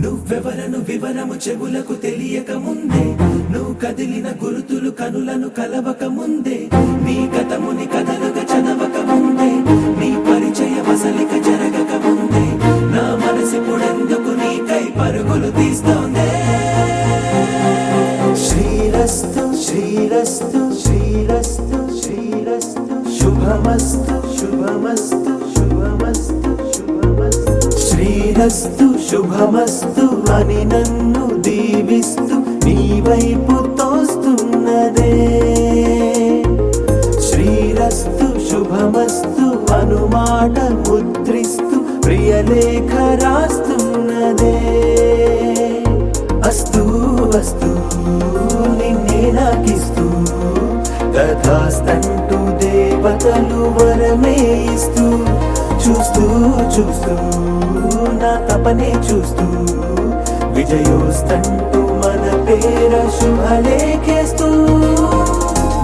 నువ్వెవరను వివరము చెవులకు తెలియక ముందే, నువ్వు కదిలిన గురుతులు కనులను కలవక ముందే, నీ కథముని కథలుగా చదవక ముందే, నీ పరిచయ వసలిక జరగక ముందే, నా మనసిపుడెందుకు నీకై పరుగులు తీస్తోందే. శ్రీరస్తు శ్రీరస్తు శ్రీరస్తు శ్రీరస్తు శుభమస్తు శుభమస్తు శుభమస్తు శుభమస్తు. శ్రీరస్తు శుభమస్తు అని నన్ను దీవిస్తూ నీ వైపు తోస్తున్నదే. శ్రీరస్తు శుభమస్తు అనుమాట ముద్రిస్తూ ప్రియలేఖ రాస్తున్నదే. అస్తు అస్తు నిన్నే నాకిస్తూ తథాస్తంటూ దేవతలు వరమే ఇస్తూ, చూస్తూ చూస్తూ నా తపనే చూస్తూ విజయోస్తంటూ మన పేర శుభలేఖేస్తూ.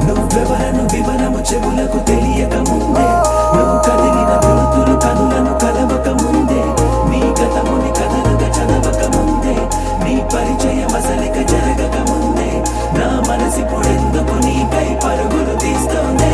నువ్వెవరను వివరము చెవులకు తెలియక ముందే, నువ్వు కదిలిన గురుతులు కనులను కలవక ముందే, నీ గతముని కథలుగా చదవక ముందే, నీ పరిచయ వసలిక జరగక ముందే, నా మనసిపుడెందుకు నీకై పరుగులు తీస్తోందే.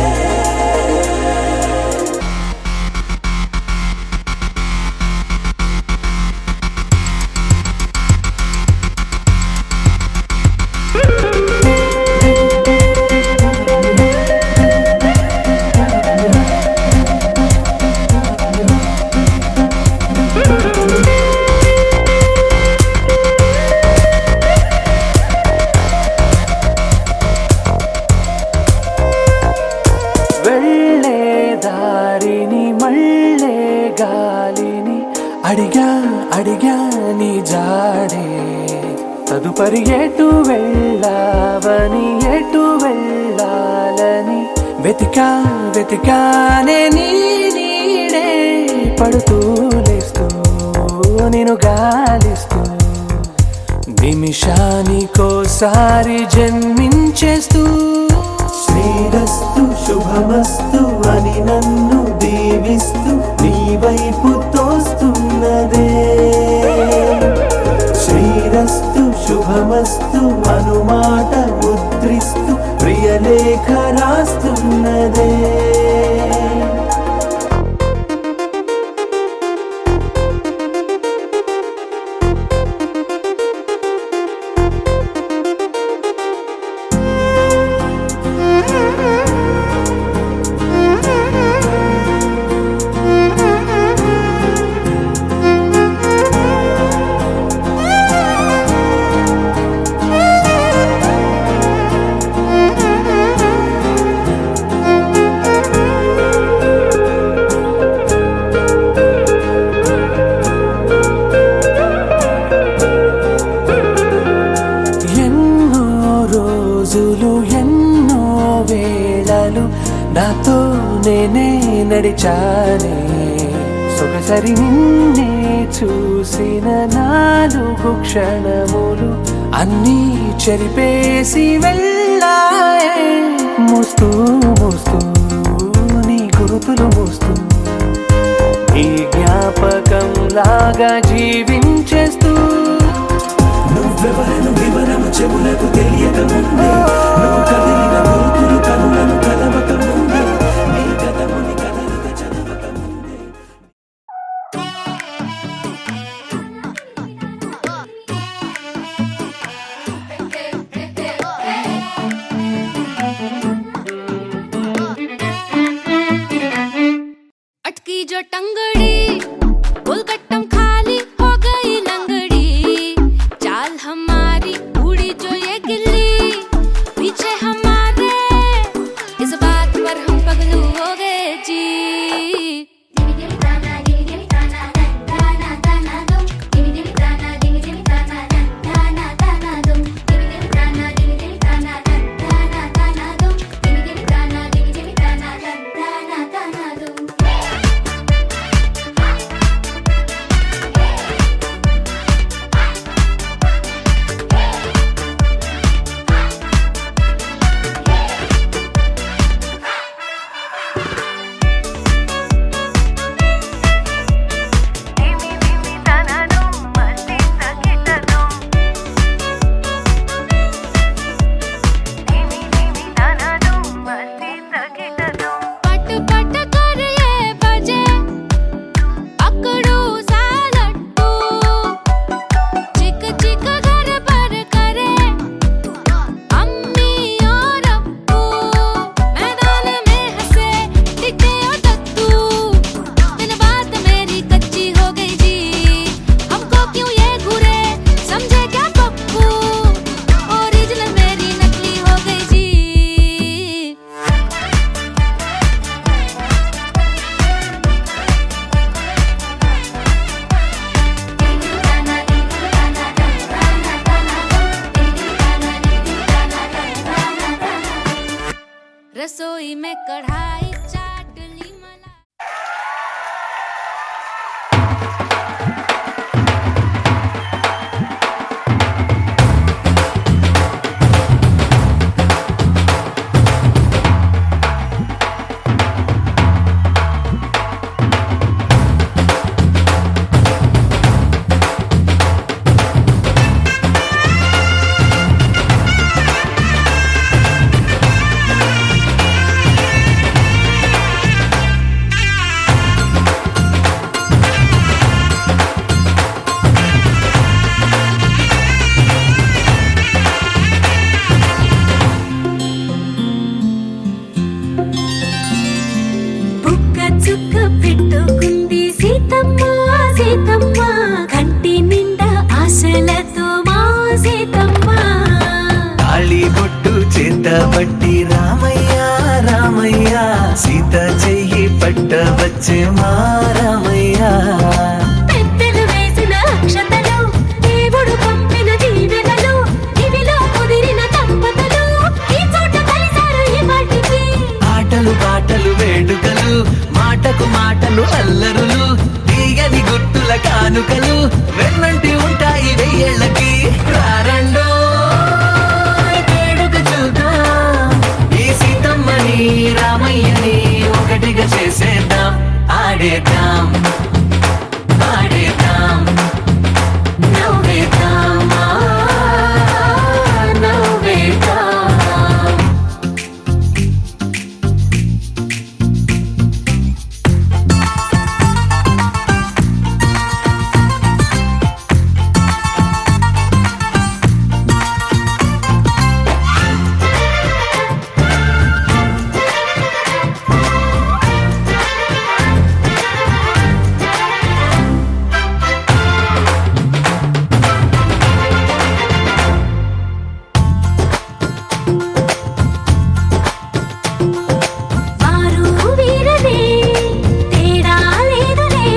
అడిగా అడిగా నీ జాడే, తదుపరి ఎటు వెళ్ళావని ఎటు వెళ్ళాలని వెతికా వెతికానే నీ నీడే, పడుతూ లేస్తూ నేను గాలిస్తూ నిమిషానికోసారి జన్మించేస్తూ. శ్రీరస్తు శుభమస్తు అని నన్ను దీవిస్తూ నీ వైపు తోస్తున్నదే. శ్రీరస్తు శుభమస్తు అనుమాట ముద్రిస్తూ ప్రియలేఖ రాస్తున్నదే. ఎన్నో వేళలు నాతో నేనే నడిచానే, సొగసరి నిన్నే చూసిన 4 క్షణములు అన్నీ చెరిపేసి వెళ్ళాయే. మోస్తూ మోస్తూ నీ గురుతులు మోస్తూ ఈ జ్ఞాపకం లాగా జీవించేస్తూ. నువ్వెవరను వివరము చెవులకు తెలియక ముందే, నువ్వు కదిలిన గురుతులు కనులను కలవక ముందే, నీ గతముని కథలుగా చదవక ముందే. अटकी जो टंगड़ी उलगट्टम खाली हो गई लंगड़ी, चाल हमारी उड़ी जो ये गिल्ली, पीछे हमारे इस बात पर हम पगलू हो गए जी. रसोई में कढ़ाई चाट ली मलाई। బుక్క చుక్క పెట్టుకుంది సీతమ్మ సీతమ్మ కంటి నిండా ఆశలతో మా సీతమ్మ. తాళి బొట్టు చేత పట్టి రామయ్య రామయ్య సీత చెయ్యి పట్ట వచ్చే మా రామయ్య. పెద్దలు వేసిన అక్షతలు దేవుడు పంపిన దీవెనలు ఇవిలో కుదిరిన దంపతులు ఈ చోట కలిసారు ఈ వాటికి. ఆటలు పాటలు వేడుకలు మాటకు మాటలు అల్లరులు తీయని గుర్తుల కానుకలు వెన్నంటి ఉంటాయి వెయ్యేళ్ళకి. రారండో వేడుక చూద్దాం ఈ సీతమ్మని రామయ్యని ఒకటిగా చేసేద్దాం. ఆడేద్దాం ఆడేద్దాం నవ్వేద్దాం నవ్వేద్దాం. వారు వీరనే తేడా లేదులే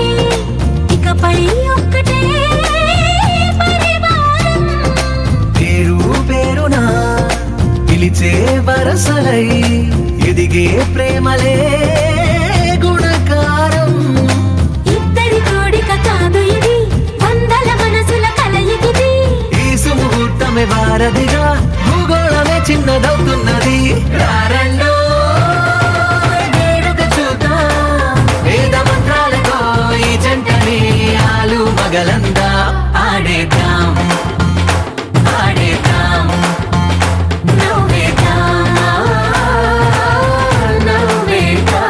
ఇకపై ఒక్కటే పరివారం. పేరు పేరునా పిలిచే వరసలై ఎదిగే ప్రేమలే గుణకారం. ఇద్దరి కోడిక కాదు ఇది వందల మనసుల కలయికిది. ఈ సుముహూర్తమే వారధిగా భూగోళమే చిన్నదవుతున్నది. రారండో వేడుక చూద్దాం వేద మంత్రాలతో ఈ జంటని ఆలు మగలందా. ఆడేద్దాం ఆడేద్దాం నవ్వేద్దాం నవ్వేద్దాం.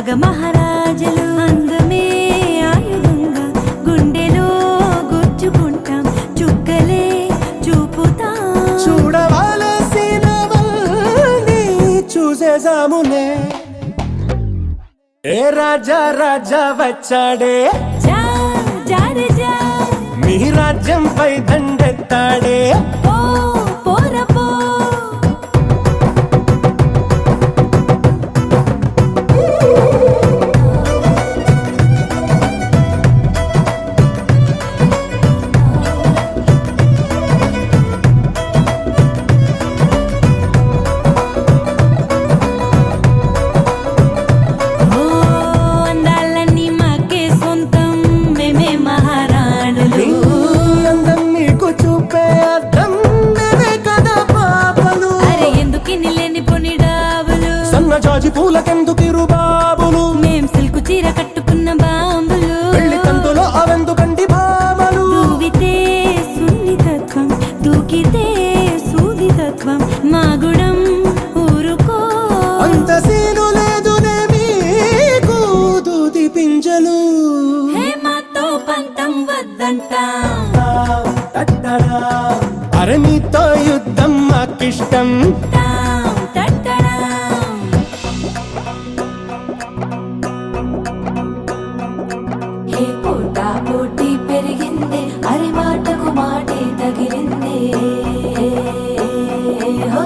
మగ మహారాజులు అందమే ఆయుధంగా గుండెలో గుచ్చుకుంటాం చుక్కలే చూపుతాం చూడవలసినవన్నీ చూసేసాములే ఏ రాజా రాజా వచ్చాడే జా జారే జా మీ రాజ్యంపై దండెత్తాడే ఓ పోరపో అందాలన్నీ మాకే సొంతం మేమే మహారాణులు అందం మీకు చూపే అర్థం మేమే కదా పాపలు అరే ఎందుకు లేని పొని డాబులు సన్న జాజి పూలకెందుకిరు బాబులు మేం సిల్కు చీర కట్టుకున్న బాంబులు పెళ్లి తంతులో అవెందుకండి భామలు దూవితే సున్నితత్వం దూకితే సూదితత్వం మా గుణం ఊరుకో అంత సీను లేదునే మీకు దూది పింజలు హే మాతో పంతం వద్దంటా అరే మీతో యుద్ధం మాకిష్టం టాం టట్టడాం. హే పోటా పోటీ పెరిగింది అరి మాటకు మాటే తగిలింది హో,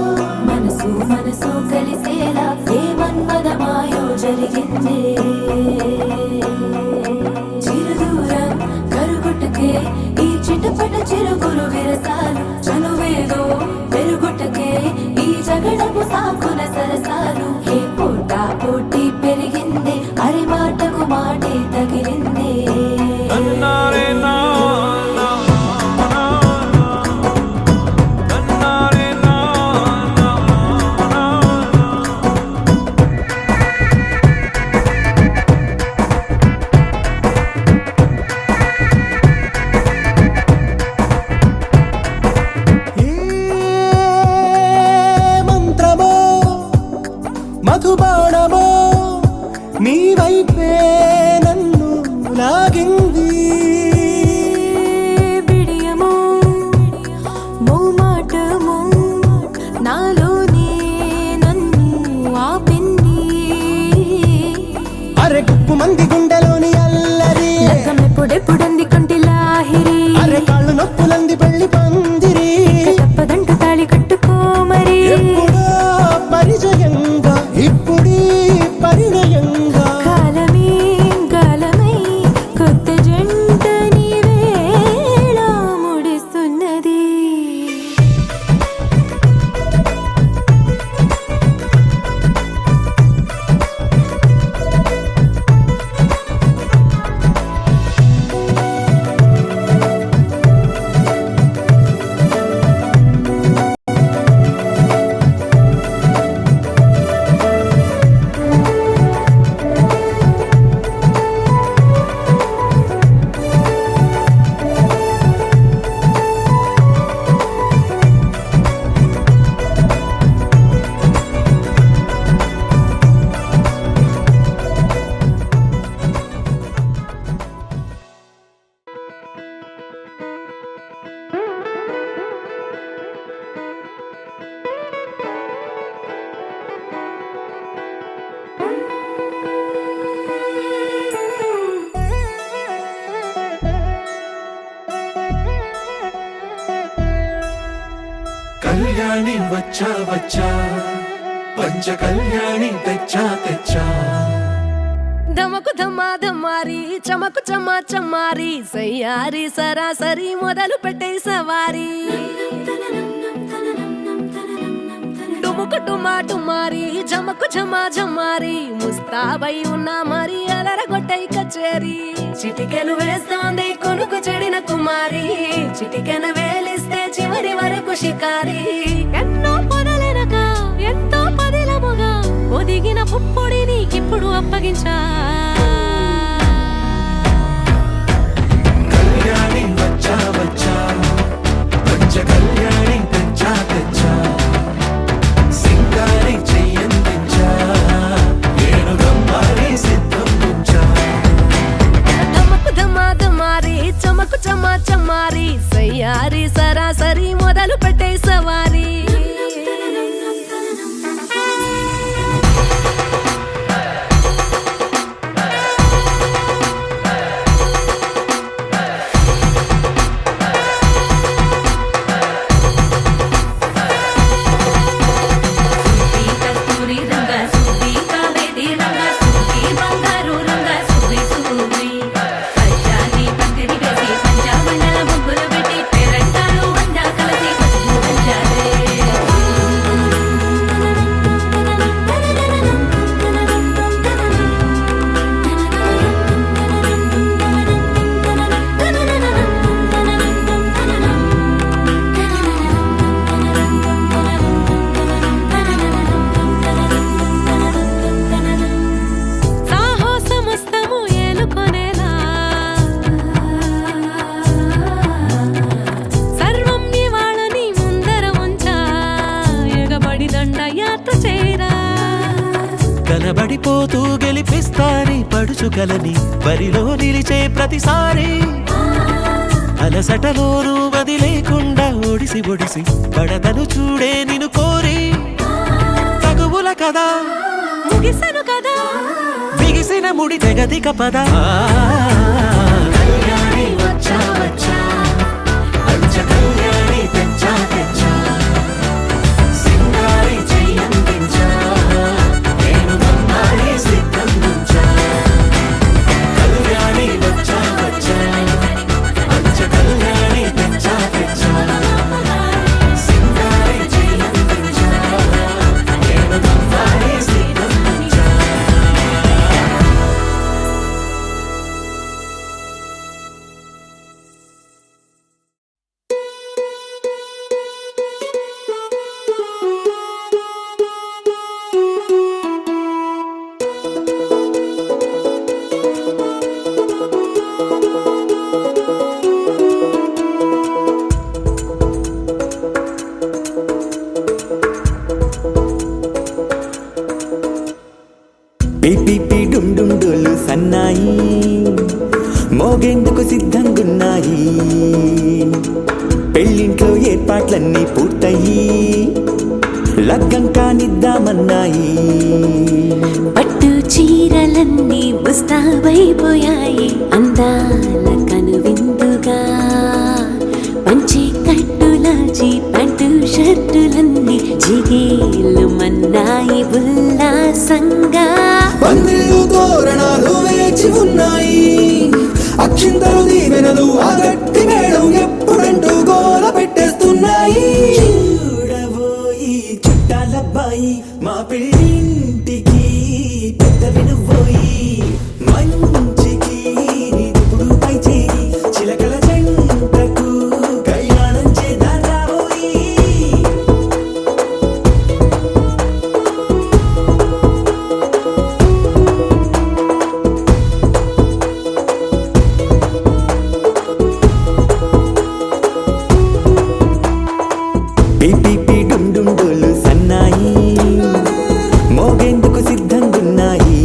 మనసు మనసు కలిసేలా ఏ మన్మదమాయో జరిగింది చిరుదూరం కరుగుటకే ఈ చిటపట చిరుగురు విరసాలు చనువేదో పెరుగుటకే ఈ జగడపు సాకుల సరసాలు హే పోటా పోటీ పెరిగింది అరి మాటకు మాటే తగిలింది ఏ మంత్రమో మధుబాణమో నీ వైపే నన్ను లాగింది బిడియమో మోమాటమో నాలోనే నన్ను ఆపింది అరె గుప్పు మంది గుండెలోని అల్లరి లగ్గమెప్పుడెప్పుడంది కొంటి లాహిరి అరె కాళ్ళు నొప్పులంది పెళ్లి పందిరి తప్పదంటూ తాళి కట్టుకోమరి ఎప్పుడో పరిచయంగా ఇప్పుడీ పరిణయంగా కాలమే గాలమై కొత్త జంట నీవేళ ముడిస్తున్నది కళ్యాణి వచ్చా వచ్చా పంచ కళ్యాణి తెచ్చా తెచ్చా ధమకు ధమా ధమారి చమకు చమా చమారి సయ్యారి సరాసరి మొదలు పెట్టే సవారి డుముకు డుమా డుమారి జమకు ఝమా ఝమారి ముస్తాబై ఉన్నా మరి అలరగొట్టై కచేరి చిటికెను వేస్తోంది కొనుకు చెడిన కుమారి చిటికెను వేలిస్తే చివరి వరకు షికారి ఎన్నో పొదలెనక ఎంతో పదిలముగా ఒదిగిన పుప్పొడి నీకిప్పుడు అప్పగించా కళ్యాణి వచ్చా వచ్చా పంచ కళ్యాణి తెచ్చా తెచ్చా సింగారి చెయ్యందించా ఏనుగమ్మారి కనబడిపోతూ గెలిపిస్తాని పడుచుకలని బరిలో నిలిచే ప్రతిసారి అలసటలోనూ వదిలేకుండా ఒడిసి ఒడిసి పడతను చూడే నిన్ను కోరి తగువుల కదా ముగిసను కదా బిగిసిన ముడి తెగదిక పద కళ్యాణి వచ్చా వచ్చా అంచ కళ్యాణి తెచ్చా తెచ్చా సింగారి చెయ్యందించా నేను నమ్మాలి సిద్ధం నుంచా కళ్యాణి వచ్చా వచ్చా అంచ కళ్యాణి తెచ్చా తెచ్చా సింగారి చెయ్యందించా నేను నమ్మాలి సిద్ధం నుంచా పిపి డుండుండులు సన్నాయి మోగేందుకు సిద్ధంగున్నాయి పెళ్ళింట్లో ఏర్పాట్లన్నీ పూర్తయి లగ్గం కానిద్దామన్నాయి పట్టు చీరలన్నీ ముస్తాబైపోయాయి అందాల కనువిందుగా పంచి కట్టులాచి పంటు షర్టులన్నీ జిగేలు మన్నాయి ఉల్లాసంగా పందిళ్ళు తోరణాలు వేచి ఉన్నాయి అక్షింతలు దీవెనలు ఆ గట్టి మేడం ఎప్పుడంటూ గోల పెట్టేస్తున్నాయి చూడబోయి చుట్టాలబ్బాయి మా పెళ్ళింటికి పెద్ద వినుబోయి మంచికి నిదుపుడు పై చేయి చిలకల జంటకు కళ్యాణం చేద్దాం రాబోయి పిపి డుండుండులు సన్నాయి మోగేందుకు సిద్ధంగున్నాయి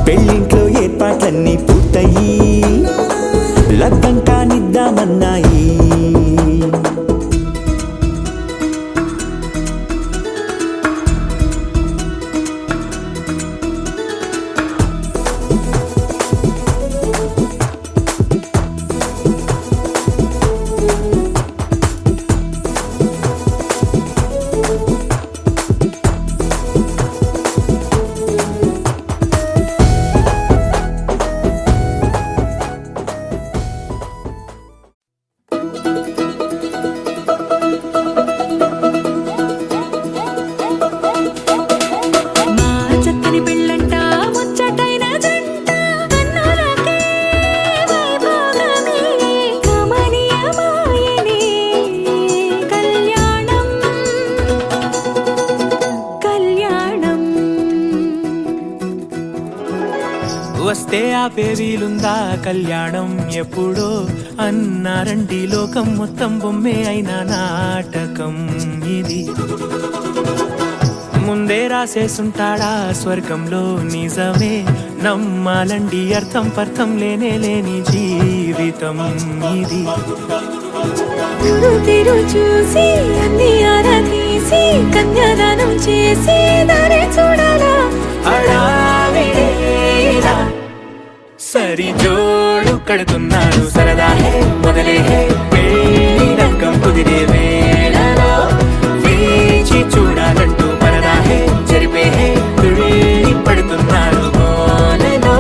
పెళ్ళింట్లో ఏర్పాట్లన్నీ పూర్తయి లగ్గం కానిద్దామన్నాయి మా చక్కని పెళ్ళంట ముచ్చటైన జంట కన్నులకే వైభోగమే కమనీయమాయనే కళ్యాణం కళ్యాణం వస్తే ఆపే వీలుందా కళ్యాణం ఎప్పుడో అన్నారండి లోకం మొత్తం బొమ్మే అయిన నాటకం ఇది ముందే రాసేసుంటాడా స్వర్గంలో నిజమే నమ్మాలండి అర్థం పర్థం లేనే లేని జీవితం ఇది తిరు చూసి అన్ని ఆరాధీసి కన్యాదానం చేసి దారి చూడాలా హడావిడేలా సరి జోడు కడుతున్నారు సరదా హే మొదలే హే పెళ్లి రంగం కుదిరే వేళలో వేచి చూడాలంటూ పరదా హే జరిపే హే తుళ్ళి పడుతున్నారు గోలలో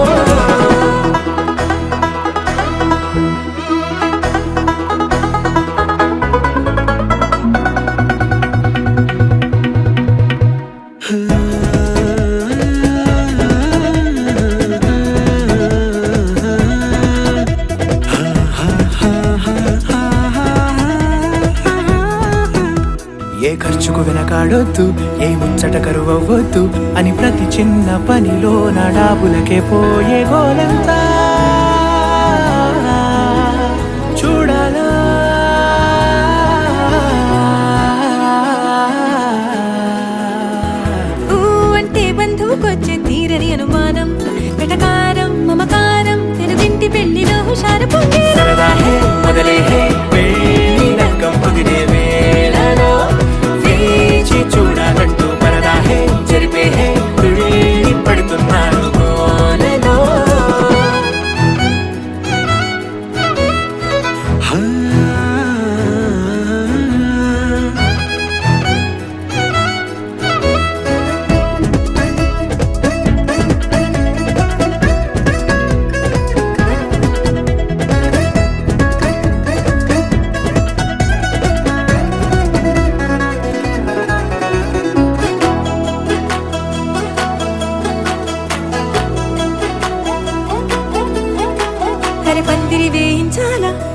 ఏ ఖర్చుకు వెనకాడొద్దు ఏ ముచ్చట కరువవ్వొద్దు అని ప్రతి చిన్న పనిలో నా డాబులకే పోయే గోలంతా చూడాలా ఊ అంటే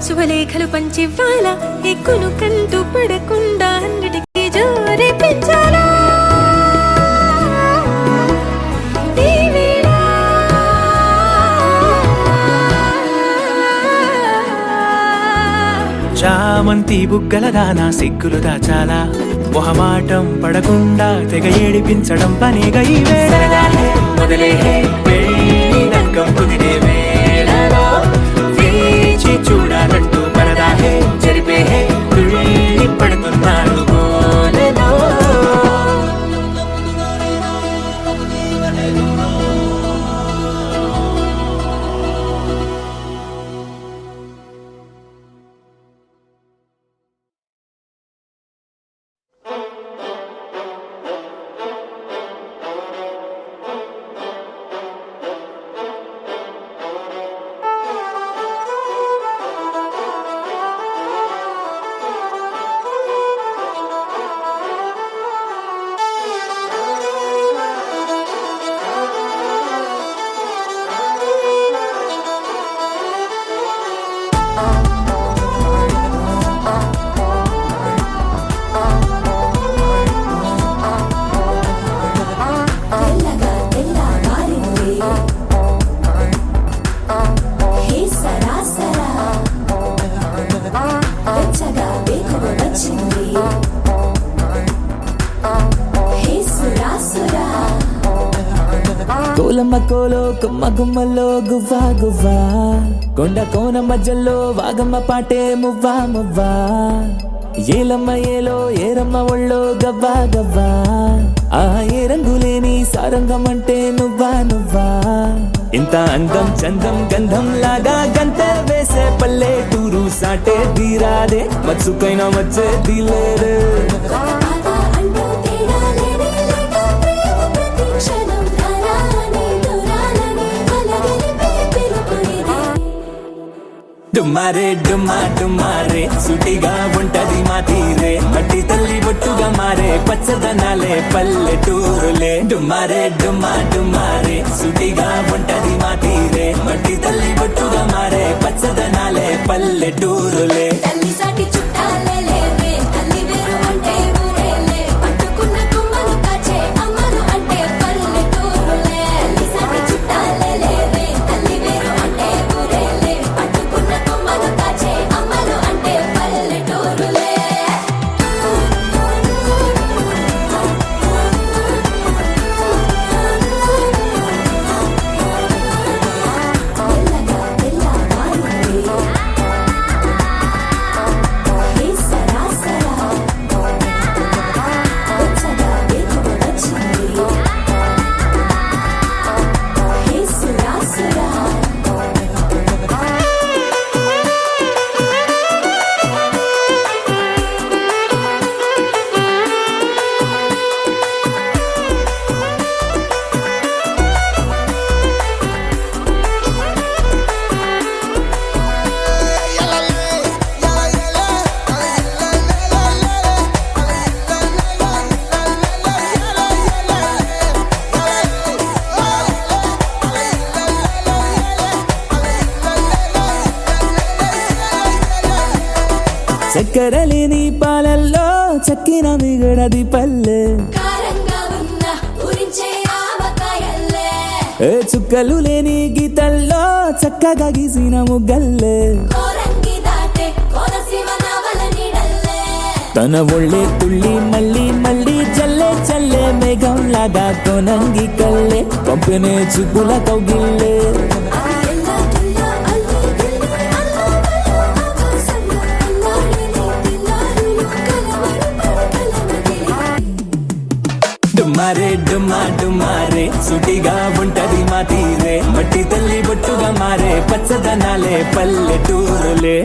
శుభలేఖలు పంచివ్వాలా ఎక్కును కంటూ పడకుండా అన్నిటికీ జోరే పెంచాలా చామంతి బుగ్గల దానా సిగ్గులు దాచాలా మొహమాటం పడకుండా తెగ ఏడిపించడం పనిగా ఈ వేళ మొదలే పెళ్ళి నక్కం కుదిరే వేళలో వేచి చూడాలంటూ పరదాహే జరిపే తుళ్ళి పడుతున్నాడు గోలలో కోలమ్మ కోలో కొమ్మ గుమ్మలో గువ్వా గువ్వా కొండ కోన మధ్యలో వాగమ్మ పాటే మువ్వా మువ్వా ఏలమ్మ ఏలో ఏరమ్మ ఒళ్ళో గవ్వా గవ్వా ఆ ఏ రంగులేని సారంగం అంటే నువ్వా నువ్వా ఇంత అందం చందం గంధం లాగా గంత వేసే పల్లెటూరు సాటే తీరాదే మచ్చుకైనా వచ్చే తీలేరు డుమ్మారే డుమ్మా డుమ్మారే సుటిగా ఉంటది మా తీరే మట్టి తల్లి బొట్టుగా మారే పచ్చదనాలే పల్లెటూరులే డుమ్మారే డుమ్మా డుమ్మారే సుటిగా ఉంటది మా తీరే మట్టి తల్లి బొట్టుగా మారే పచ్చదనాలే పల్లెటూరులే చక్కెర లేని పాలల్లో చక్కిన మిగడది పల్లె చుక్కలు లేని గీతల్లో చక్కగా గీసిన ముగ్గల్లే తన ఒళ్ళే తుళ్ళి మళ్ళీ మళ్ళీ చల్లే చల్లే మేఘం లాగా కొనంగి కల్లే పంపినే చూపుల కౌగిల్లే డుమ్మారే డుమ్మా డుమ్మారే సుటిగా ఉంటది మా తీరే మట్టి తల్లి బొట్టుగా మారే పచ్చదనాలే పల్లెటూరులే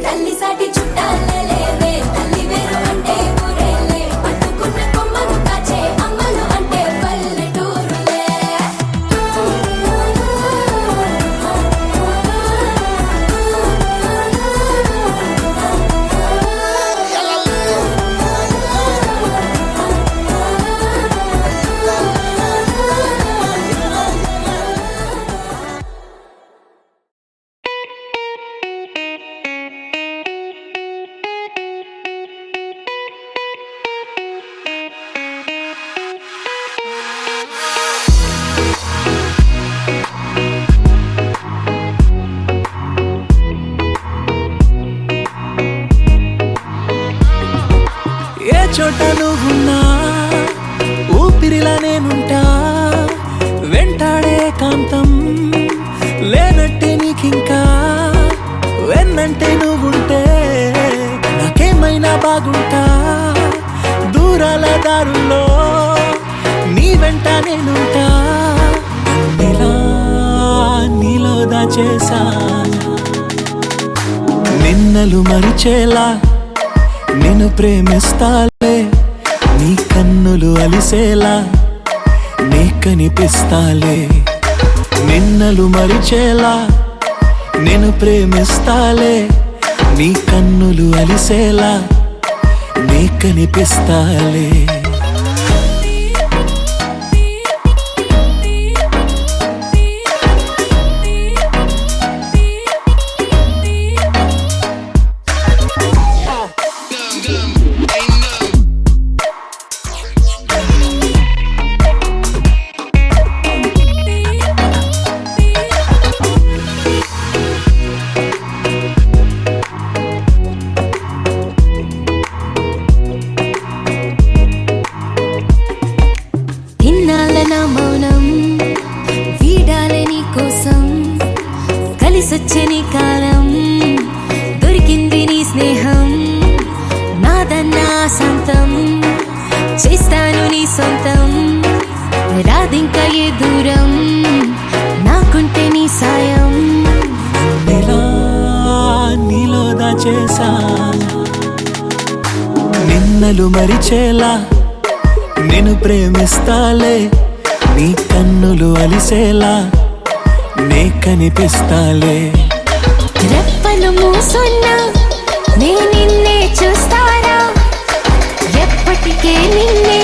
వెంట నేనుంటా ఇలా నీలో దాచేసా నిన్నలు మరిచేలా నిన్ను ప్రేమిస్తాలే నీ కన్నులు అలిసేలా నీ కనిపిస్తాలే నిన్నలు మరిచేలా నిన్ను ప్రేమిస్తాలే నీ కన్నులు అలిసేలా నీ కనిపిస్తాలే కలిసొచ్చని కాలం దొరికింది నీ స్నేహం నాదన్నా సొంతం చేస్తాను నీ సొంతం రాదింకా ఏ దూరం నాకుంటే నీ సాయం ఇలా నీలో దాచేసా నిన్నలు మరిచేలా నిన్ను ప్రేమిస్తాలే నీ కన్నులు అలిసేలా నే కనిపిస్తాలే రెప్పలు మూసున్నా నే నిన్నే చూస్తారా ఎప్పటికే నిన్నే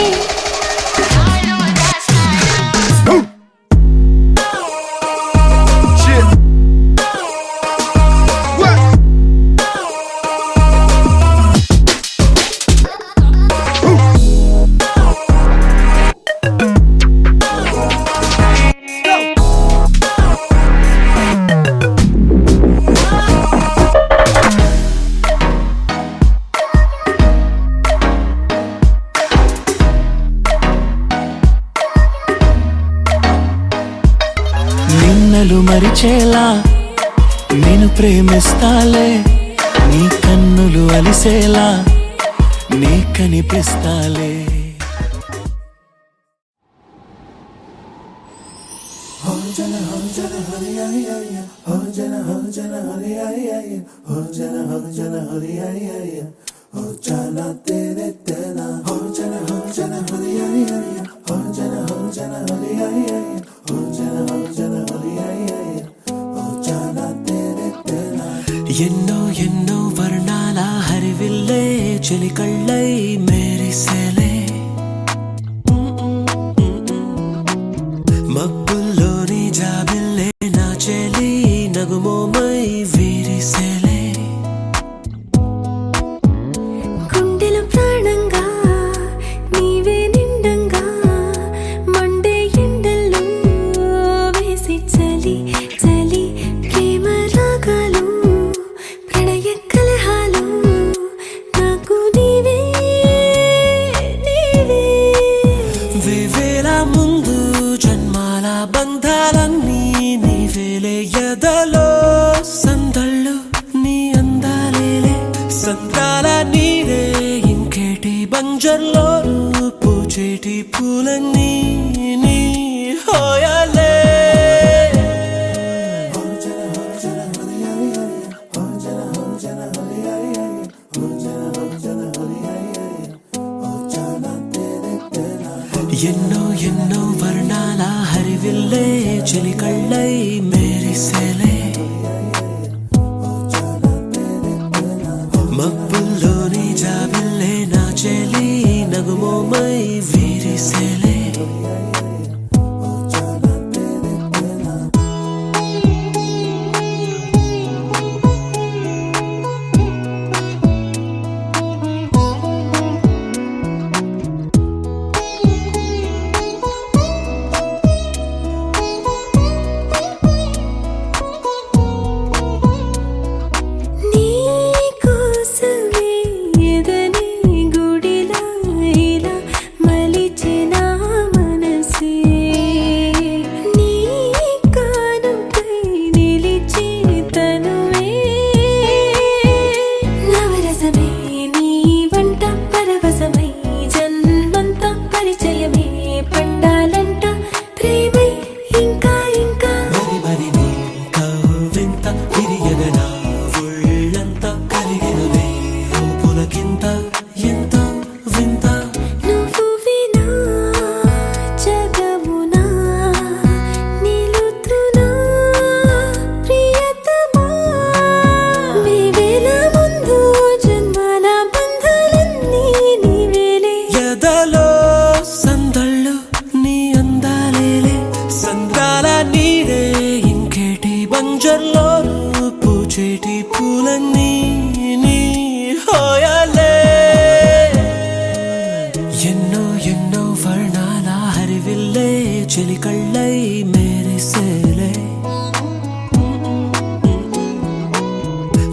నిన్నలు మరిచేలా నేను ప్రేమిస్తాలే నీ కన్నులు అలిసేలా నీ కనిపిస్తాలే ఎన్నో ఎన్నో వర్ణాల హరివిల్లే చెలికళ్ళై మేరిసేలే మబ్బుల్లోని జాబిల్లే నా చెలి నగుమోమై వీరిసేలే గుండెల ప్రాణంగా నీవే నిండంగా మండే ఎండల్లో వేసి చలి చలి ప్రేమ రాగాలు ప్రణయ కలహాలు నాకు నీవే నీవే వేవేల ముందు జన్మాల బంధాలన్నీ నీవేలే ఎదలో సందళ్ళు నీ అందాలేలే సంతాల నీరే ఇంకేటి బంజర్లో పూచేటి పూలన్నీ నీ హోయాలే ఎన్నో ఎన్నో వర్ణాల హరివిల్లే చెలికళ్ళై మేరిసేలే మబ్బుల్లోని జాబిల్లే నా చెలి నగుమోమై వీరిసేలే చెలి కళ్ళై మెరిసేలే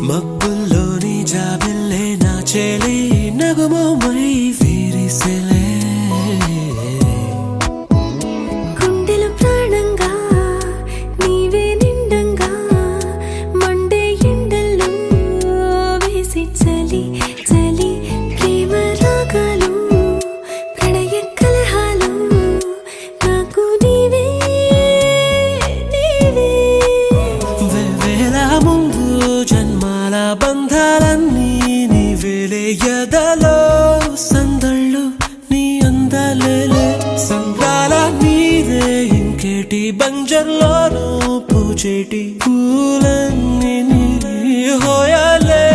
మబ్బుల్లోని జాబిల్లే నా చెలి నగుమోమై విరిసెలే గుండెల ప్రాణంగా నీవే నిండంగా మండే ఎండల్లో వేసి చలి చలి ప్రేమ రాగాలు ప్రణయ కలహాలు నాకు నీవే నీవే వేవేల ముందు జన్మాల బంధాలన్నీ నీవేలే ఎదలో సందళ్ళు నీ అందాలేలే సంద్రాల నీరే ఇంకేటి బంజర్లోనూ పూచేటి పూలన్నీ నీ హోయాలే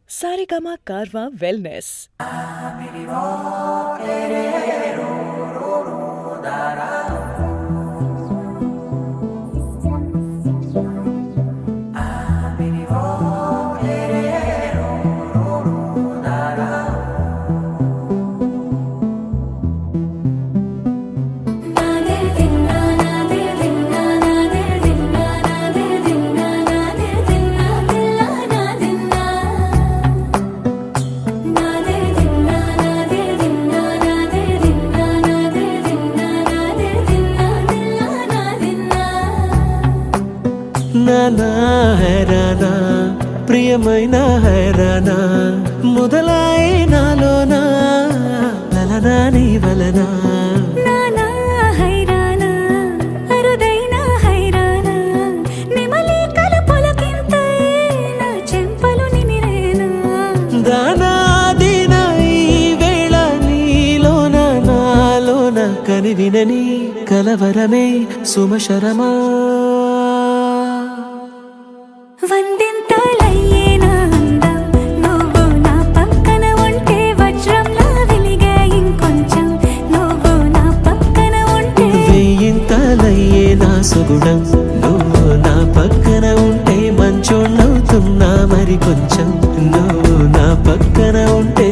సారిగమా కార్వా వెల్నెస్. నానా హైరానా ప్రియమైన హైరానా మొదలాయి నాలోనా లలనా నీ వలనా నానా హైరానా అరుదైన హైరానా నిమలి కలుపులకింతై నా చెంపలు నిమిరేనా దానాదిన ఈ వేళ నీలోన నాలోన కనివినని కలవరమే సుమశరమా వందింతలయ్యేనా అందం నువ్వు నా పక్కన ఉంటే వజ్రంలా వెలిగే ఇంకొంచెం నువ్వు నా పక్కన ఉంటే వెయ్యింతలయ్యే నా సుగుణం నువ్వు నా పక్కన ఉంటే మంచోళ్ళవుతున్నా మరి కొంచెం నువ్వు నా పక్కన ఉంటే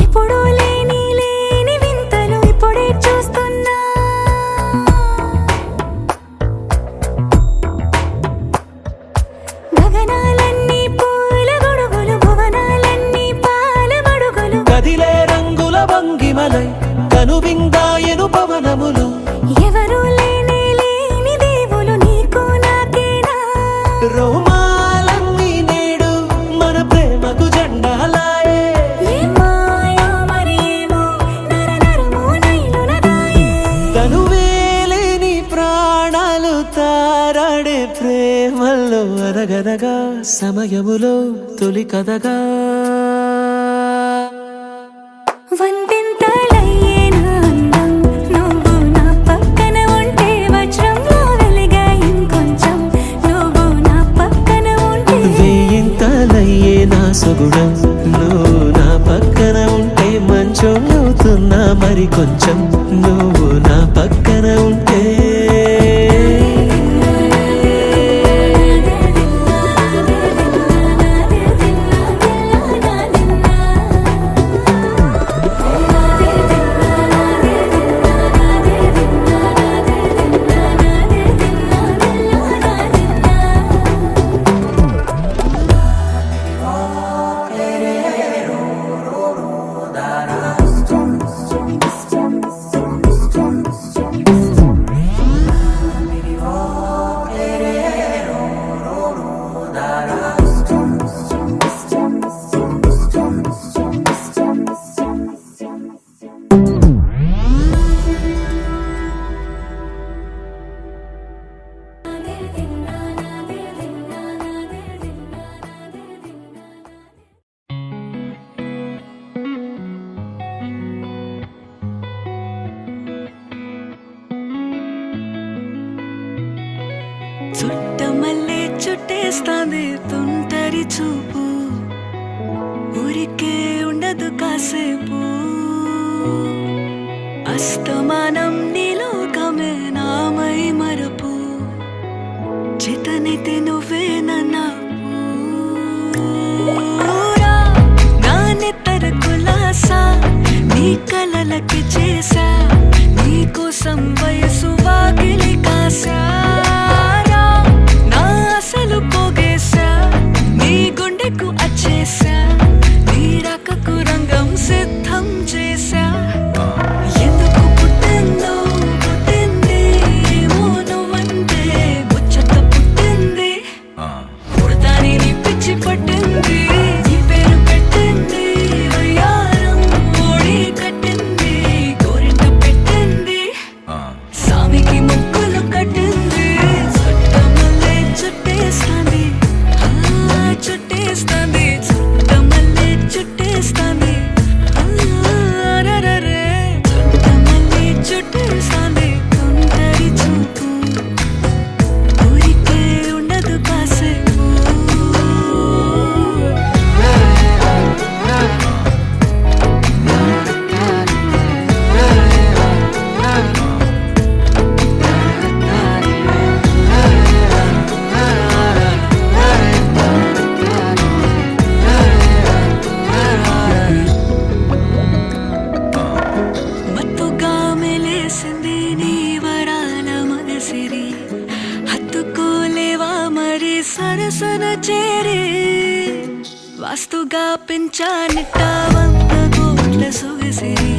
ఎప్పుడూ లేని లేని వింతలు ఇప్పుడే చూస్తున్నా గగనాలన్నీ పూల గొడుగులు భువనాలన్నీ పాల మడుగులు కదిలే రంగుల భంగిమలై కనువిందాయను పవనములు ఎవరూ లేని లేని దేవులు నీకు నాకేనా రోమాలన్నీ నేడు మన ప్రేమకు జెండాలాయే ఏ మాయో మరి ఏమో నరనరమో నైలునదాయే తనువేలేని ప్రాణాలు తారాడే ప్రేమల్లో అనగనగా సమయములో తొలి కథగా వందింతలయ్యేనా అందం నువ్వు నా పక్కన ఉంటే వజ్రంలా వెలిగే ఇంకొంచెం నువ్వు నా పక్కన ఉంటే వెయ్యింతలయ్యే నా సుగుణం నువ్వు నా పక్కన ఉంటే మంచోళ్ళవుతున్నా మరి కొంచెం నువ్వు నా పక్కన ఉంటే చుట్టమల్లే చుట్టేస్తాంది తుంటరి చూపు ఊరికే ఉండదు కాసేపు అస్తమానం నీలోకమే నామై మరపు చేతనైతే నువ్వే నన్నా నానెత్తర కులాసా నీ కలలకి చేసా నీ కోసం వయసు వాకిలి కాసా నా అసలు పోగేసా నీ గుండెకు అచ్చేసా నీ రకకు రంగం సిద్ధం చేసా ఎందుకు పుట్టిందో పుట్టింది ఏమో నువ్వంటే ముచ్చట పుట్టింది పుడతాని నీ పిచ్చి పట్టింది నీ పేరు పెట్టింది వయ్యారం ఓడి కట్టింది గోరింట పెట్టింది సామికి ముక్కులు కట్టింది చుట్టమల్లే చుట్టేస్తాంది చుట్టేస్తాంది చుట్టమల్లే చుట్టేస్తాంది రరరే చుట్టమల్లే చుట్టేస్తాంది తుంటరి చూపు ఊరికే ఉండదు కాసేపు మత్తుగా మెలేసింది నీ వరాల మనసిరి హత్తుకోలేవా మరి సరసన చేరి వాస్తుగా పెంచానిట్ట 100 కోట్ల సొగసిరి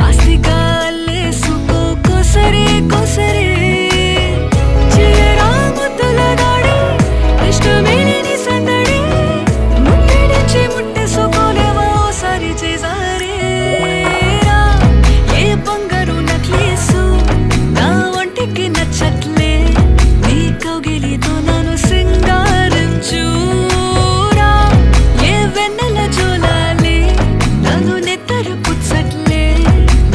ఆస్తిగా అల్లేసుకో కొసరి కొసరి చిరాముతుల దాడి ఇష్టమేని సందడి ముట్టిడిచి ముట్టేసుకోలేవా ఓసారి చేసారి ఏ బంగారు నక్లీసు నా ఒంటికి నచ్చట్లే నీ కౌగిలితో నన్ను సింగారించురా ఏ వెన్నెల జోలాలి నన్ను నెత్తరు పుచ్చట్లే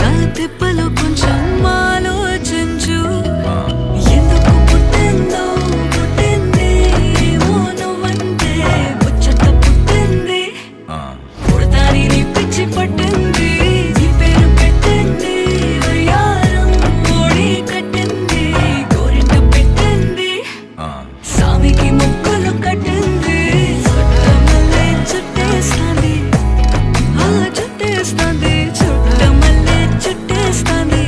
నా తిప్పలు కొంచెం ఆలోచించు ఎందుకు పుట్టిందో పుట్టింది ఏమో నువ్వంటే ముచ్చట పుట్టింది పుడతాని నీ పిచ్చి పట్టింది నీ పేరు పెట్టింది వయ్యారం ఓడి కట్టింది గోరింట పెట్టింది సామికి ముక్కులు కట్టింది చుట్టమల్లే చుట్టేస్తాంది చుట్టేస్తాంది చుట్టమల్లే చుట్టేస్తాంది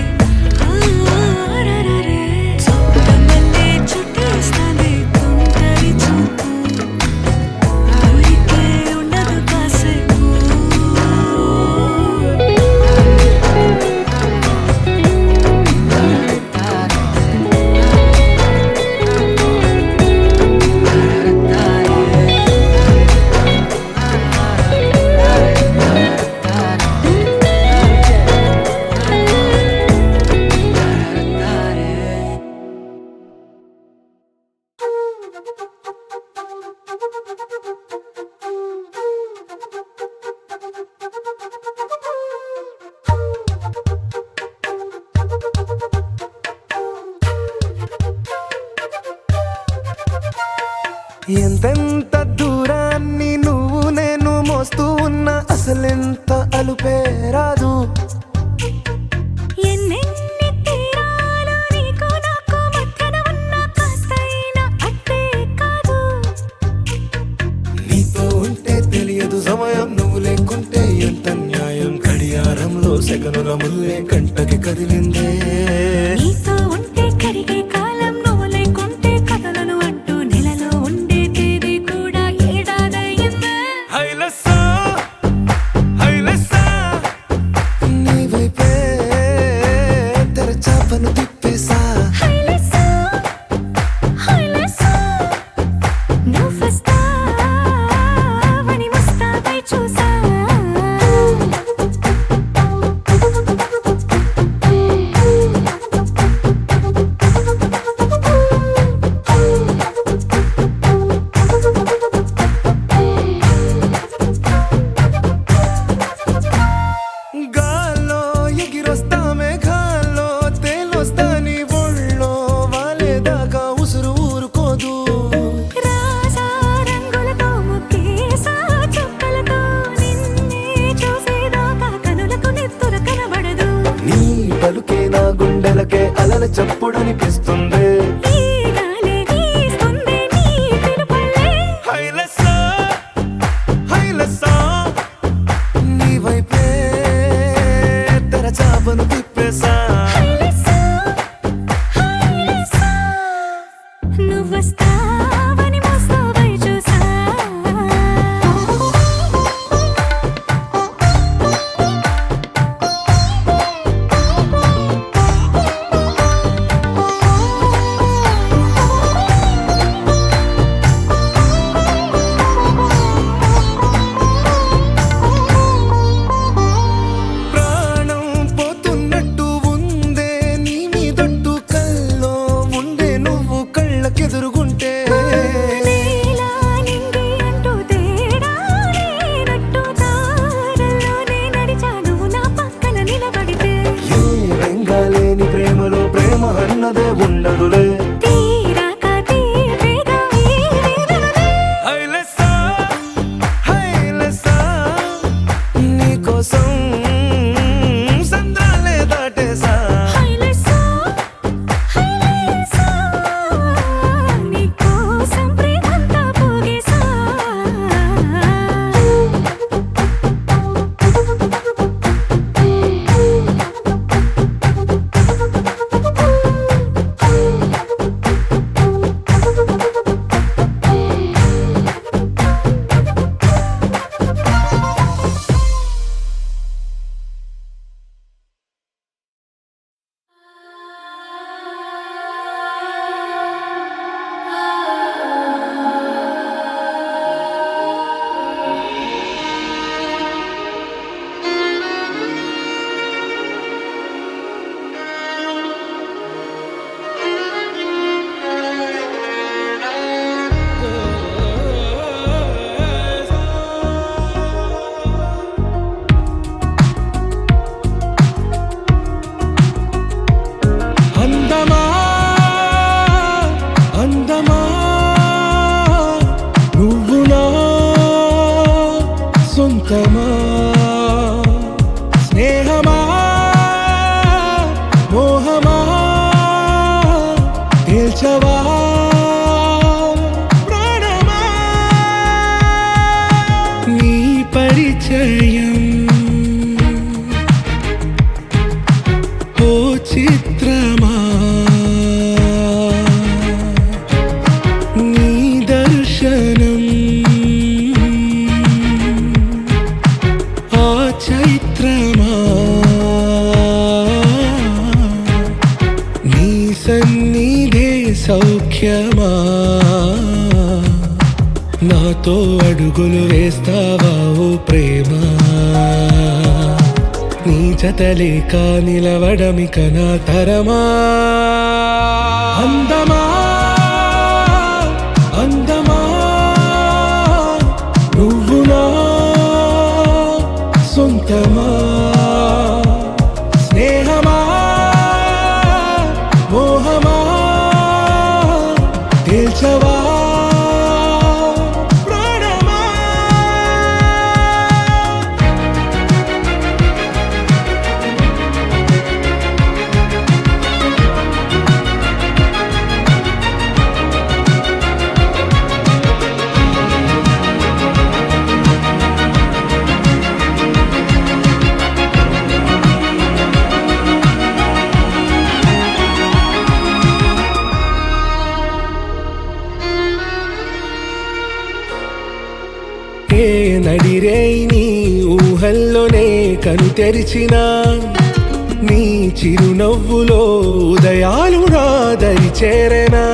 రరరే చుట్టమల్లే చుట్టేస్తాంది తుంటరి చూపు ఊరికే ఉండదు కాసేపు ఎంతెంత దూరాన్ని నువ్వు నేను మోస్తూ ఉన్నా అసలెంత అలుపే రాదు ఎన్నెన్ని తీరాలు నీకు నాకు మధ్యన ఉన్న కాస్తైనా అట్టే కాదు నీతో ఉంటే తెలియదు సమయం నువ్వు లేకుంటే ఎంత న్యాయం గడియారంలో సెకనుల ముల్లే కంటకి కదిలిందే నీతో ఉంటే కరిగే కాలం నువ్వు లేకుంటే కథలను అంటూ నెలలో ఉండే తేదీ కూడా ఏడాదయ్యిందే హైలెస్సా హైలెస్సా నీ వైపే తెరచాపను తిప్పేసా హైలెస్సా హైలెస్సా నువ్వొస్తావని ముస్తాబై చూసా గుండెల చప్పుడనిపిస్తుంది. ఈ గాలి వీస్తుంది నీ పిలుపులే. హైలెస్సా హైలెస్సా నీ వైపే తెరచాపను తిప్పేసా. హైలెస్సా, హైలెస్సా, నువ్వొస్తావని మోస్తావై చూసా. ప్రాణం పోతున్నట్టు ఉందే నీ మీదొట్టు కల్లో ఉండే నువ్వు కళ్ళకెదురుగుంటే. నేలా నింగి అంటూ తేడా లేనట్టు దారుల్లోనే నడిచాను నా పక్కన నిలబడితే. ఏ వెంగాలేని ప్రేమలో ప్రేమ అన్నదే ఉండదులే. తీరాక తీపిగా ఈ వేదనలే. హైలెస్సా హైలెస్సా నీకోసం సంద్రాలే దాటేసా. హైలెస్సా, హైలెస్సా, నీకోసం ప్రేమంతా పోగేసా. అందమా అందమా నువ్వు నా సొంతమా. స్నేహమా మోహమా తేల్చవా ప్రాణమా. నీ పరిచయం ఓ చిత్రమా నీ దర్శనం ఆ చైత్రమా. నీ సన్నిధే సౌఖ్యమా. నాతో అడుగులు వేస్తావా ఓ ప్రేమ. నీ జతలేక నిలవడమిక నా తరమా. అందమా అందమా నువ్వు నా సొంతమా. స్నేహమా మోహమా తేల్చవా ప్రాణమా. ఏ నడిరే నీ ఊహల్లోనే కను తెరిచిన నీ చిరునవ్వులో ఉదయాలు నా దరి చేరెనా.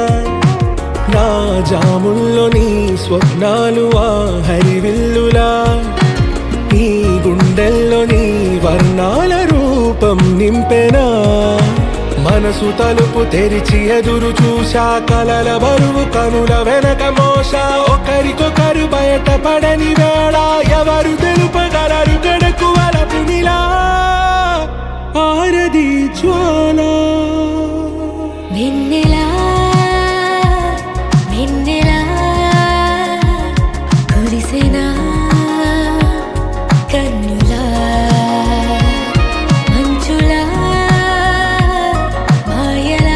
నా జాముల్లో నీ స్వప్నాలు ఆ హరివిల్లులా. ఈ గుండెల్లో నీ వర్ణాల రూపం నింపెనా. మనసు తలుపు తెరిచి ఎదురు చూశా కలల బరువు కనుల వెనక మోసా. ఒకరికొకరు బయటపడని వేళ ఎవరు తెలుపగలరు గడకు వలపు నిలా. ఆరది జ్వాల వెన్నెలా వెన్నెలా కురిసెనా కన్నులా మంచులా మాయలా.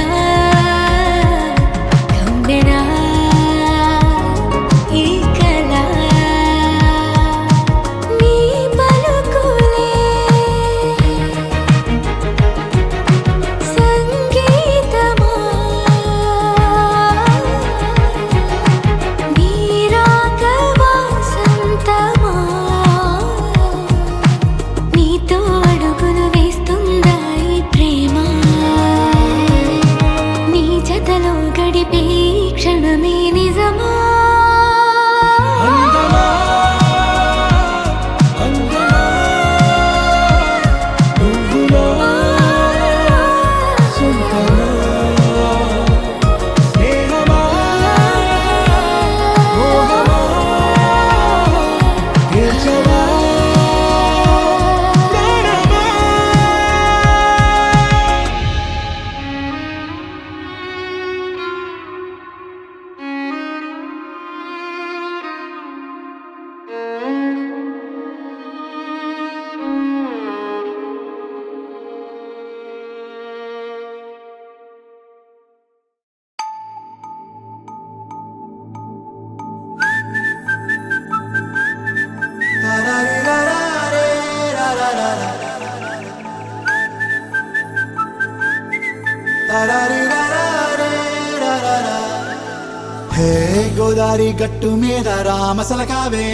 హే గోదారి గట్టు మీద రామసలకావే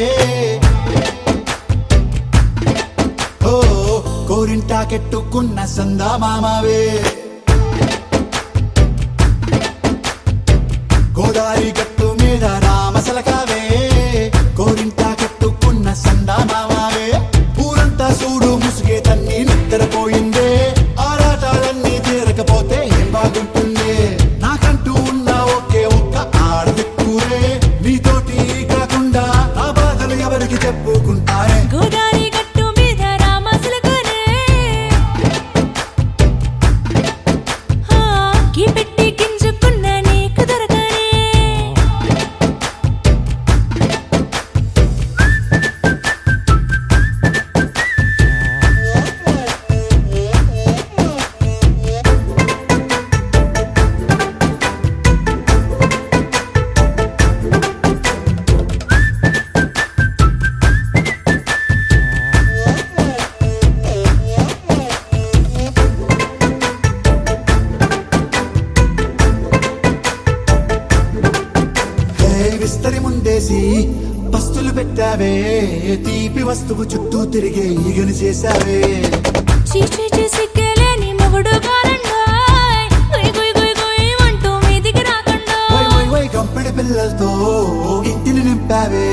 ఓ కోరింటాకెట్టుకున్న సందా మామావే గోదారి గట్టు మీద రామసలకావే కోరింటాకెట్టుకున్న సందా మామావే ఊరంతా చూడు ముసుగే తన్ని నిద్రపోయిందే ఆరాటాలన్నీ తీరకపోతే ఏం బాగుంటుంది నాకంటూ ఉన్న ఒకే ఒక్క ఆడదిక్కురే నీతోటి కాకుండా నా బాధలు ఎవరికి చెప్పుకుంటారే గోదారి గట్టు మీద రామసలకానే కీ పెట్టి గింజుకున్న నీకు దొరకనే విస్తరి ముందేసి పస్తులు పెట్టావే తీపి వస్తువు చుట్టూ తిరిగే ఈగను చేశావే చీచీ చేసి కేలేని మొగుడు గారండాయ్ గుయ్ గుయ్ గుయ్ గుయ్ అంటూ మీదికి రాకుండా వై వై వై గంపెడి పిల్లలతో ఇంటిని నింపావే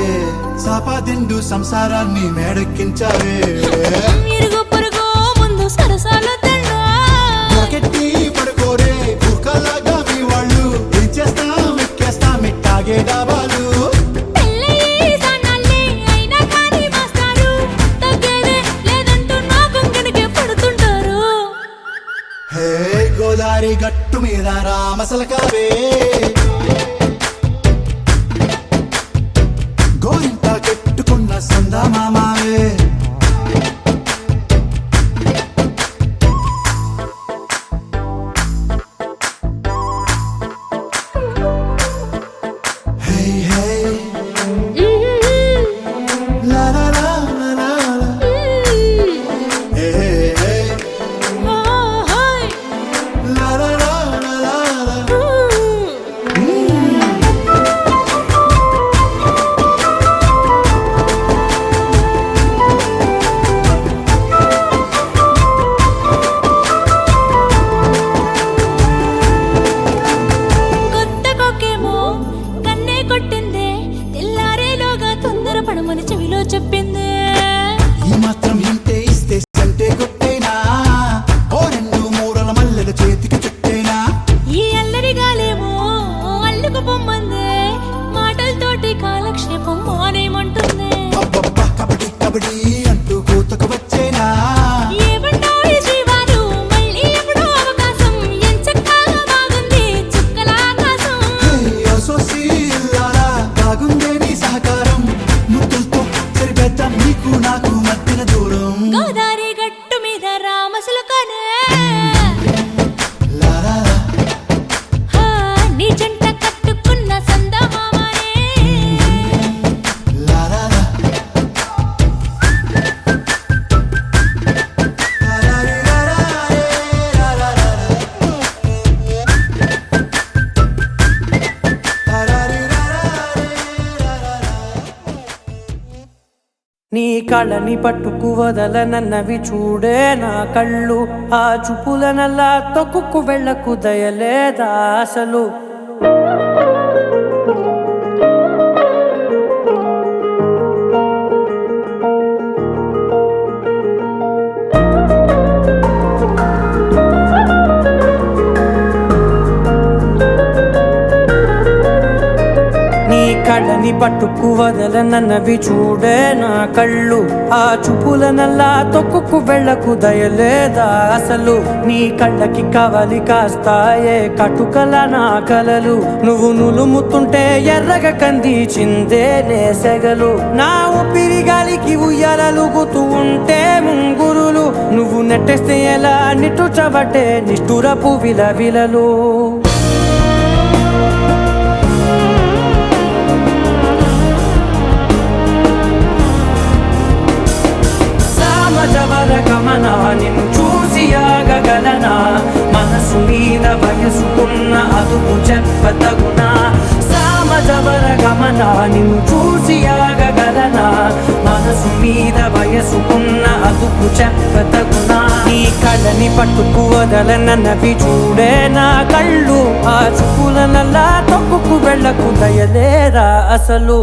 సాపాదిండు సంసారాన్ని మేడెక్కించావే ఇరుగు పొరుగు ముందు సరసాలు తిన్నా జాకెట్టి పడుకోరే కుక్కలాగా మీ వాళ్ళు ఏం చేస్తాం ఎక్కేస్తాం ఇట్టాగే డాబాలు పెళ్ళయి సన్నాళ్ళే అయినా కానీ మాస్టారు తగ్గేదే లేదంటూ నా కొంగడికే పడుతుంటారు హే గోదారి గట్టు మీద రామసలకావే గోరింట కెట్టుకున్న సందా మామావే హే హే లా లా లా లా లా లా. హే హే హే లా లా లా లా లా లా. కొత్త కొక్కేమో కన్నే కొట్టిందే తెల్లారేలోగా తొందర పడమని చెవిలో చెప్పిందే ఈ మాత్రం ఇంటే ఇస్తే సంటే కొట్టేనా ఓ రెండు మూరల మల్లెల చేతికి చుట్టేనా ఈ అల్లరి గాలేమో అల్లుకు పొమ్మందే మాటలతోటి కాలక్షేపం మానేమంటుంది అబ్బబ్బా కబడ్డీ కబడ్డీ అంటూ కూతకు వచ్చేనా ఏమంటావు ఈ శ్రీవారు మళ్ళీ ఎప్పుడో అవకాశం ఎంచక్కా బాగుంది చుక్కల ఆకాశం హే అసోసి ఇల్లారా బాగుందే నీ సహకారం ముద్దులతో సరిపెద్దాం నీకు నాకు మధ్యన దూరం గోదారి గట్టు మీద రామసలకానే లా లా లా. నీ జంట కట్టుకున్న సందమామనే లా లా లా. లా లా రీ లా లా రే లా లా లా లా. లా లా రీ లా లా రే లా లా లా. నీ కళ్ళని పట్టుకు వదలనన్నవి చూడే నా కళ్ళు ఆ చూపులనల్లా తొక్కుకు వెళ్ళకు దయలేదా అసలు నీ కళ్ళని పట్టుకు వదలనన్నవి చూడే నా కళ్ళు ఆ చూపులనల్లా తొక్కుకు వెళ్ళకు దయలేదా అసలు నీ కళ్ళకి కవలి కాస్తాయే కటుకల నా కలలు నువ్వు నులుముతుంటే ఎర్రగ కందిచిందే నేసెగలు నా ఊపిరి గాలికి ఉయ్యాలలుగుతూ ఉంటే ముంగురులు నువ్వు నెట్టేస్తే ఎలా నిట్టుచబట్టే నిష్ఠురపు విలవిలలు సమజవర గమన నిన్ను చూసి ఆగగలనా మనసు మీద భయం చెప్పతగునా సామజవర గమన నిన్ను చూసి ఆగగలనా మనసు మీద వయసుకున్న అదుపు చెప్పతగునా నీ కళ్ళని పట్టుకు వదలనన్నవి చూడే నా కళ్ళు ఆ చూపులనల్లా తొక్కుకు వెళ్ళకు దయలేరా అసలు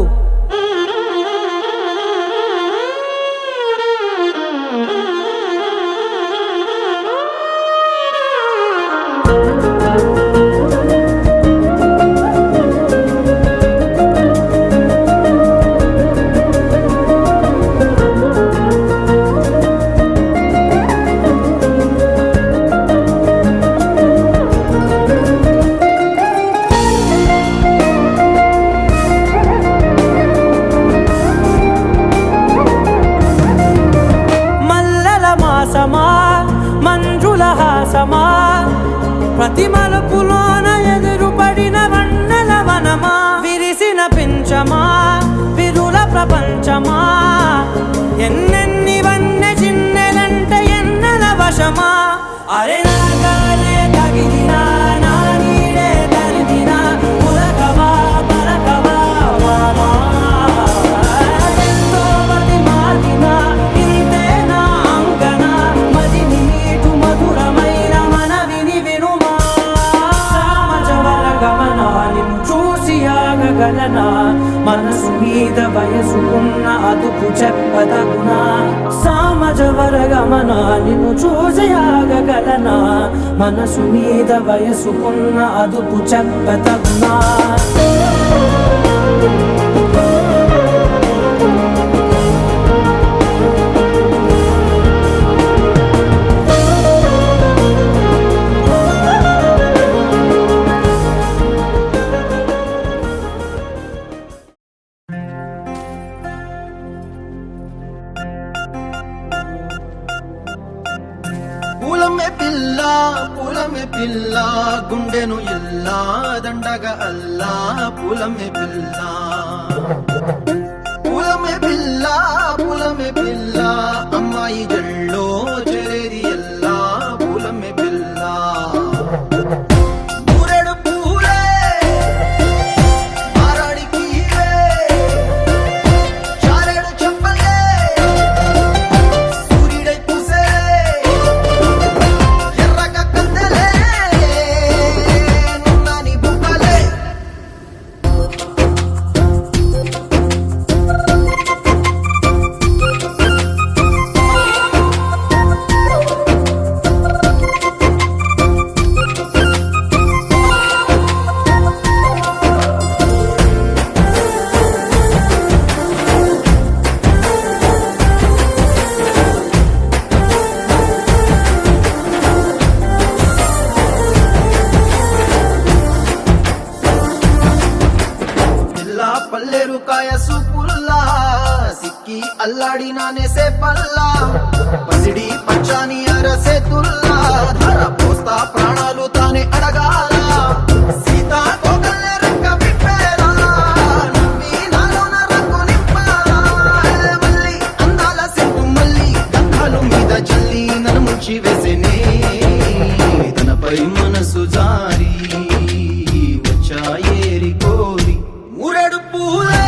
మంజుల హాసమా ప్రతి మలుపులోన ఎదురుపడిన వన్నెల వనమా విరిసిన పించమా విరుల ప్రపంచమా ఎన్నెన్ని వన్నె చిన్నెలంటే ఎన్నెల వశమా అరే నాగాలే తగిలినా నా నీడే తరిదినా ఉలకవా పలకవా మామా ఎంతో మతి మారినా ఇంతే నా అంగన మదిని నీటు మధురమైన మనవిని వినుమా సామజవర గమన నిన్ను చూసి ఆగగలనా మనసు మీద వయసుకున్న అదుపు చెప్పదగునా సామజవర గమన నిన్ను చూసి ఆగగలనా మనసు మీద వయసుకున్న అదుపు చెప్పదగునా పూలమే పిల్ల గుండెను ఇల్లా దండగ అల్లా పూలమే పిల్ల పూలమే పిల్ల అమ్మాయి జల్లో చెరేది ఎల్లా పూలమే పిల్ల ఊరెడు పూలే మారాడికి చారెడు చెప్పలే సూర్యుడై పూసే పల్లెరుకాయ సూపుల్లా సిక్కి అల్లాడి నానేసే పల్లా పసిడి పచ్చాని అరసే తుల్లా ధర పోస్తా ప్రాణాలు తానే అడగాల సీతా కోగల్లే రెక్క విప్పేలా నమ్మి నాలోన రంగు నింపాలా మళ్ళీ అందాల సిగ్గు మళ్ళీ గంధాలు మీద జల్లి నన్ను ముంచి వేసేనే తనపై మనసు జారి వచ్చాయేరి కోరి ఊరెడు పూలే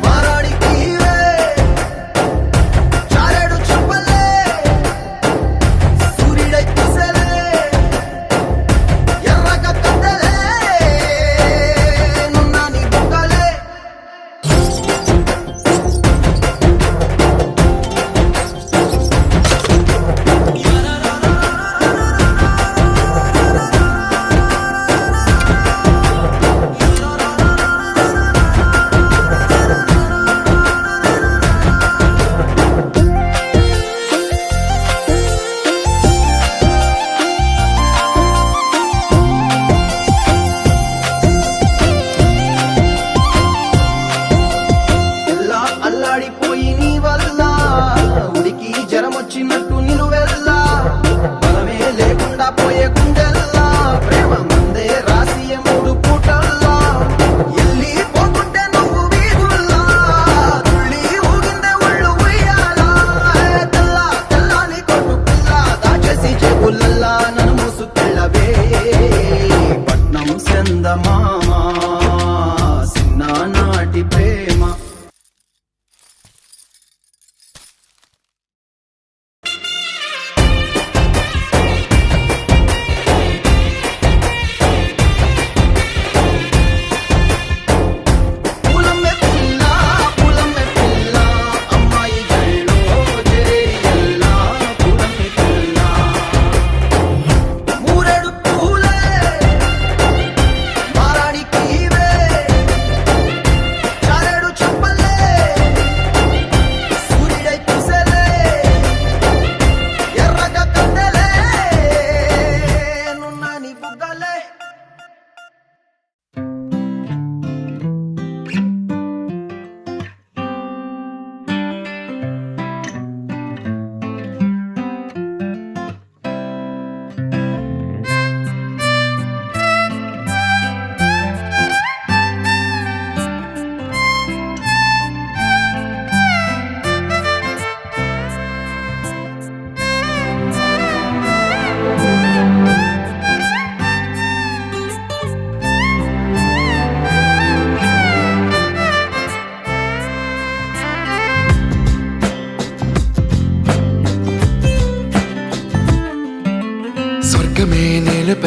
మారాడికి చారెడు చెప్పలే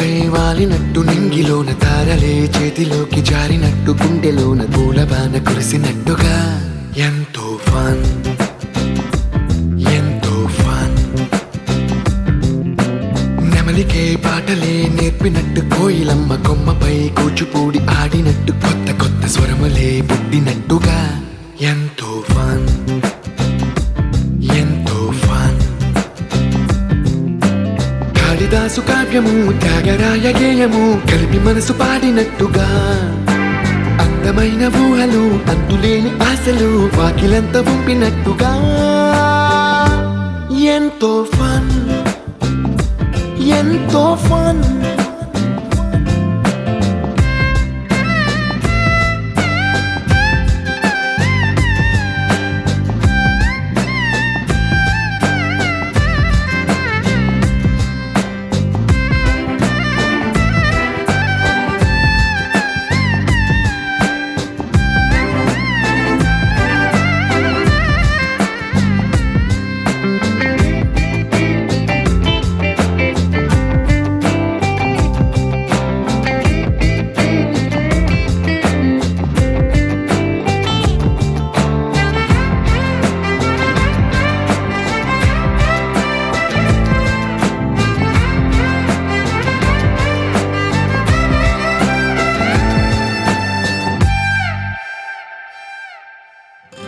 నిప్పుపై వాలినట్టు నింగిలోన తారలే చేతిలోకి జారినట్టు గుండెలోన పూలబాన కురిసినట్టుగా ఎంతో ఫన్ ఎంతో ఫన్ నెమలికే పాటలే నేర్పినట్టు కోయిలమ్మ కొమ్మపై కూచిపూడి ఆడినట్టు కొత్త కొత్త స్వరములే పుట్టినట్టుగా ఎంతో ఫన్ ఎంతో ఫన్ కాళిదాసు కావ్యము త్యాగరాయ గేయము కలిపి మనసు పాడినట్టుగా అందమైన ఊహలు అంతులేని ఆశలు వాకిలంత పంపినట్టుగా ఎంతో ఫన్ ఎంతో ఫన్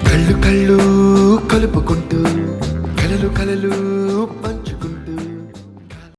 కళ్ళు కళ్ళు కలుపుకుంటూ కలలు కలలు పంచు